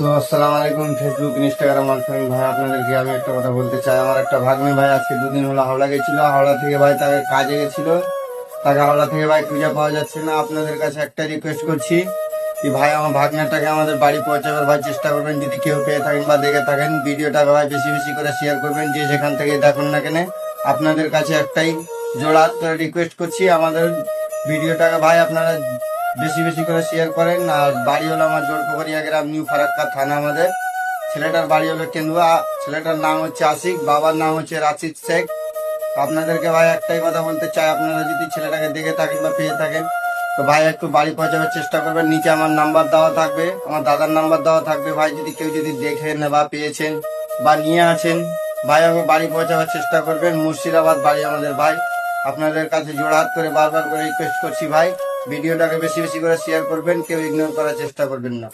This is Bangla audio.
তো আসসালামু আলাইকুম ফেসবুক ইনস্টাগ্রাম ফ্রেন্ড ভাই, আপনাদেরকে আমি একটা কথা বলতে চাই। আমার একটা ভাগ্নে ভাই আজকে 2 দিন হলো হাওড়া গেছিল। হাওড়া থেকে ভাই তাকে কাজে গেছিল, তাকে হাওড়া থেকে ভাই খুঁজে পাওয়া যাচ্ছে না। আপনাদের কাছে একটা রিকোয়েস্ট করছি কি ভাই, আমার ভাগ্নেটাকে আমাদের বাড়ি পৌঁছাবার ভাই চেষ্টা করবেন। যদি কেউ পেয়ে থাকেন বা দেখে থাকেন, ভিডিওটাকে ভাই বেশি বেশি করে শেয়ার করবেন, যে যেখান থেকে দেখুন না কেন। আপনাদের কাছে একটাই জোড়া হাত করে রিকোয়েস্ট করছি, আমাদের ভিডিওটাকে ভাই আপনারা বেশি বেশি করে শেয়ার করেন। আর বাড়ি হলো আমার জোরপোখরিয়া গ্রাম, নিউ ফারাক্কা থানা আমাদের। ছেলেটার বাড়ি হলো কেন্দুয়া, ছেলেটার নাম হচ্ছে আশিক, বাবার নাম হচ্ছে রাশিদ শেখ। আপনাদেরকে ভাই একটাই কথা বলতে চাই, আপনারা যদি ছেলেটাকে দেখে থাকেন বা পেয়ে থাকেন তো ভাই একটু বাড়ি পৌঁছাবার চেষ্টা করবেন। নিচে আমার নাম্বার দেওয়া থাকবে, আমার দাদার নাম্বার দেওয়া থাকবে। ভাই যদি কেউ যদি দেখেন বা পেয়েছেন বা নিয়ে আছেন, ভাই আমাকে বাড়ি পৌঁছাবার চেষ্টা করবেন। মুর্শিদাবাদ বাড়ি আমাদের ভাই। আপনাদের কাছে জোড়হাত করে বারবার করে রিকোয়েস্ট করছি ভাই, ভিডিওটাকে বেশি বেশি করে শেয়ার করবেন, কেউ ইগনোর করার চেষ্টা করবেন না।